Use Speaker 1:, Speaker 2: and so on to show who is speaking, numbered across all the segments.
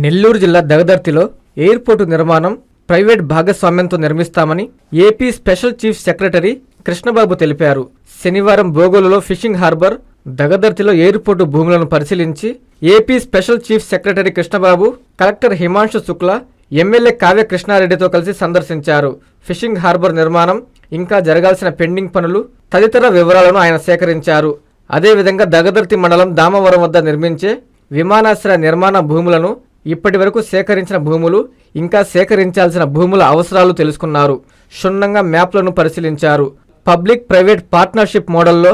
Speaker 1: నెల్లూరు జిల్లా దగదర్తిలో ఎయిర్పోర్టు నిర్మాణం ప్రైవేట్ భాగస్వామ్యంతో నిర్మిస్తామని AP special chief secretary Krishnababu తెలిపారు. శనివారం బోగోలులో ఫిషింగ్ హార్బర్, దగదర్తిలో ఎయిర్పోర్టు భూములను పరిశీలించి AP special chief secretary Krishnababu, collector Himanshu Shukla, MLA Kavya కృష్ణారెడ్డితో కలిసి సందర్శించారు. ఫిషింగ్ హార్బర్ నిర్మాణం, ఇంకా జరగాల్సిన పెండింగ్ పనులు తదితర వివరాలను ఆయన సేకరించారు. అదేవిధంగా దగదర్తి మండలం దామవరం వద్ద నిర్మించే విమానాశ్రయ నిర్మాణ భూములను, ఇప్పటి వరకు సేకరించిన భూములు, ఇంకా సేకరించాల్సిన భూముల అవసరాలు తెలుసుకున్నారు. క్షుణ్ణంగా మ్యాప్లను పరిశీలించారు. పబ్లిక్ ప్రైవేట్ పార్ట్నర్షిప్ మోడల్లో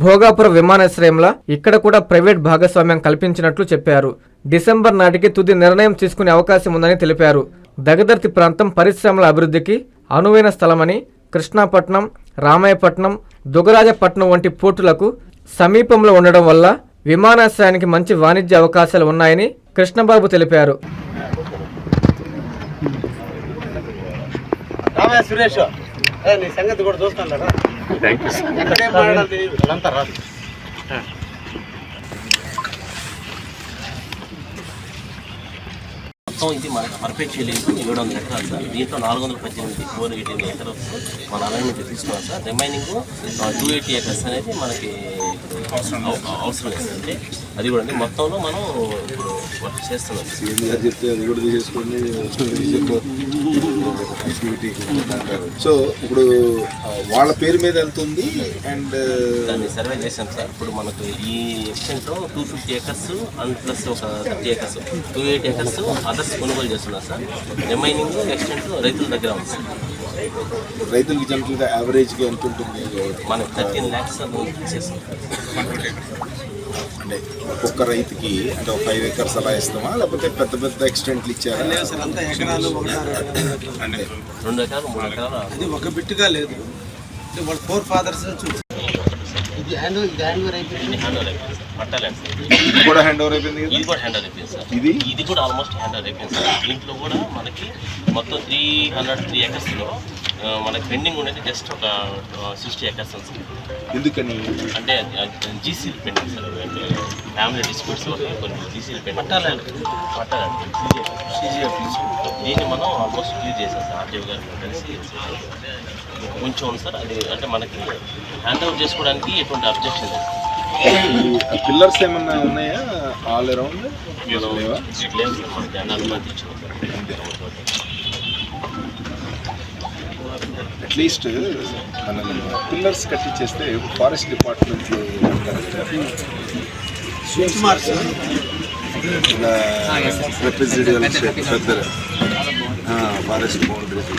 Speaker 1: భోగాపురం విమానాశ్రయంలా ఇక్కడ కూడా ప్రైవేట్ భాగస్వామ్యం కల్పించినట్లు చెప్పారు. డిసెంబర్ నాటికి తుది నిర్ణయం తీసుకునే అవకాశం ఉందని తెలిపారు. దగదర్తి ప్రాంతం పరిశ్రమల అభివృద్ధికి అనువైన స్థలమని, కృష్ణాపట్నం, రామాయపట్నం, దుగరాజపట్నం వంటి పోర్టులకు సమీపంలో ఉండడం వల్ల విమానాశ్రయానికి మంచి వాణిజ్య అవకాశాలు ఉన్నాయని కృష్ణబాబు తెలిపారు.
Speaker 2: మొత్తం ఇది మనకు పర్ఫెక్చువల్ 700 ఎకరాలు సార్. దీంట్లో 418 ఎకరాలు మన అలైన్మెంట్ తీసుకున్నాం సార్. రిమైనింగ్ 280 ఎకర్స్ అనేది మనకి అవసరం లేదు. అంటే అది కూడా మొత్తంలో మనం ఇప్పుడు వర్క్ చేస్తున్నాం.
Speaker 3: సో ఇప్పుడు వాళ్ళ పేరు మీద ఎంత ఉంది అండ్
Speaker 2: దాన్ని సర్వే చేసాం సార్. ఇప్పుడు మనకు ఈ ఎక్స్టెంట్ 250 ఎకర్స్ అండ్ ప్లస్ ఒక 30 ఎకర్స్ 280 ఎకర్స్ అదర్స్ కొనుగోలు చేస్తున్నారు సార్. రిమైనింగ్ ఎక్స్టెంట్ రైతుల దగ్గర ఉంది సార్.
Speaker 3: రైతులకి జనరల్గా యావరేజ్గా ఎంత ఉంటుంది?
Speaker 2: మనకు 13 lakhs చేస్తాం.
Speaker 3: అంటే ఒక్కొక్క రైతుకి అంటే ఒక 5 ఎకర్స్ అలా ఇస్తామా, లేకపోతే పెద్ద పెద్ద ఎక్స్టెంట్లు ఇచ్చారా?
Speaker 2: అంటే 2 ఎకరాలు 3 ఎకరాలు
Speaker 4: అది ఒక బిట్టుగా లేదు. వాళ్ళ 4 fathers ఇది హ్యాండ్ ఓవర్ అయిపోయింది.
Speaker 3: ఇది కూడా హ్యాండ్ ఓవర్ అయిపోయింది.
Speaker 2: ఇది కూడా హ్యాండ్ ఓవర్ అయిపోయింది సార్. ఇది కూడా ఆల్మోస్ట్ హ్యాండ్ ఓవర్ అయిపోయింది సార్. దీంట్లో కూడా మనకి మొత్తం 303 ఎకర్స్లో మనకి పెండింగ్ ఉండేది జస్ట్ ఒక 60 ఎకర్స్ ఉంది.
Speaker 3: ఎందుకని
Speaker 2: అంటే జీసీలు పెండింగ్ సార్. అంటే ఫ్యామిలీ డిస్ప్యూట్స్ కొన్ని జీసీలు పెండింగ్ పట్టాలండి. దీన్ని మనం ఆల్మోస్ట్ క్లియర్ చేసాం సార్. ఆర్టీఓ గారితో కలిసి కొంచెం ఉంది సార్. అది అంటే మనకి హ్యాండ్ ఓవర్ చేసుకోవడానికి ఎటువంటి అబ్జెక్షన్ లేదు.
Speaker 3: పిల్లర్స్ ఏమన్నా ఉన్నాయా ఆల్ అరౌండ్?
Speaker 2: లేదు సార్, మనకి అన్న అనుమతి ఇచ్చాం సార్.
Speaker 3: అట్లీస్ట్ మనం పిల్లర్స్ కట్టించేస్తే ఫారెస్ట్ డిపార్ట్మెంట్లో రిప్రజెంటేటివ్ పెద్ద ఫారెస్ట్ బౌండరీస్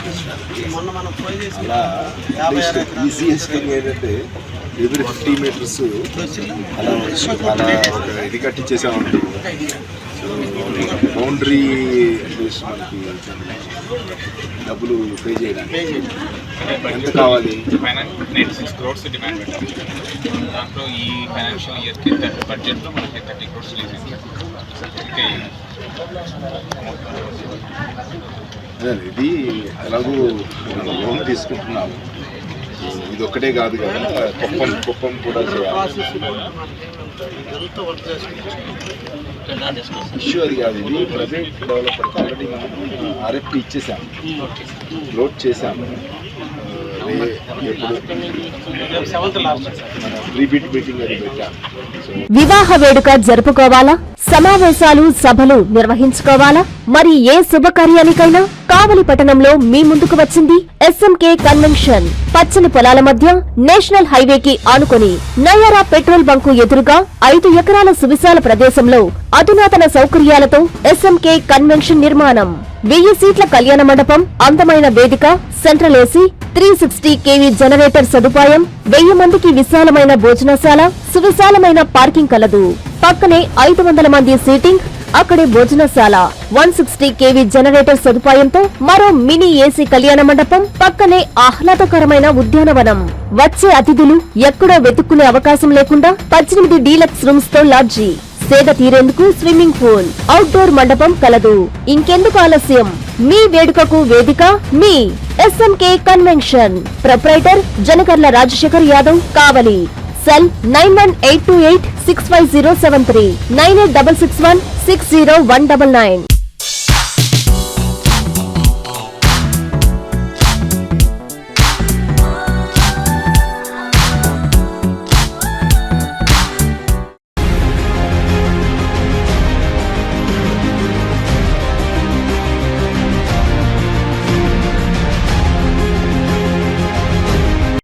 Speaker 3: అలా ఈజీయెస్ట్ థింగ్ ఏంటంటే ఎవ్రీ 50 meters అలా ఒక ఇది కట్టించేసామంటే బౌండరీ మనకి డబ్బులు పే చేయడానికి ఎంత కావాలి?
Speaker 5: 96 crores డిమాండ్ పెట్టాం. దాంట్లో ఈ ఫైనాన్షియల్ ఇయర్కి బడ్జెట్లో మనకి 30 crores రిలీజ్
Speaker 3: ఇది ఎలాగో లోన్ తీసుకుంటున్నాము. ఇది ఒక్కటే కాదు కదా, కుప్పం కూడా చేయాలి. ఇష్యూ అది కాదు. ఇది ప్రైవేట్ డెవలపర్కి ఆల్రెడీ మనం RFP ఇచ్చేసాము, లోడ్ చేసాము.
Speaker 6: వివాహ వేడుక జరుపుకోవాలా, సమావేశాలు సభలు నిర్వహించుకోవాలా, మరి ఏ శుభకార్యానికైనా కావలి పట్టణంలో మీ ముందుకు వచ్చింది SMK కన్వెన్షన్. పచ్చని పొలాల మధ్య నేషనల్ హైవేకి ఆనుకొని నయారా పెట్రోల్ బంకు ఎదురుగా 5 ఎకరాల సువిశాల ప్రదేశంలో అధునాతన సౌకర్యాలతో SMK కన్వెన్షన్ నిర్మాణం. 1000 సీట్ల కళ్యాణ మండపం, అందమైన వేదిక, సెంట్రల్ ఏసీ, 360 kV జనరేటర్ సదుపాయం, 1000 మందికి విశాలమైన భోజనశాల, సువిశాలమైన పార్కింగ్ కలదు. పక్కనే 500 మంది సీటింగ్, అక్కడే భోజనశాల, 160 kV జనరేటర్ సదుపాయంతో మరో మినీ ఏసీ కళ్యాణ మండపం, పక్కనే ఆహ్లాదకరమైన ఉద్యానవనం. వచ్చే అతిథులు ఎక్కడో వెతుక్కునే అవకాశం లేకుండా 18 డీలక్స్ రూమ్స్ తో లాడ్జీ, సేద తీరేందుకు స్విమ్మింగ్ పూల్, అవుట్డోర్ మండపం కలదు. ఇంకెందుకు ఆలస్యం? మీ వేడుకకు వేదిక మీ SMK convention. Proprietor Janakarla Rajasekhar Yadav, Kavali. Cell 9182865073 9866160199.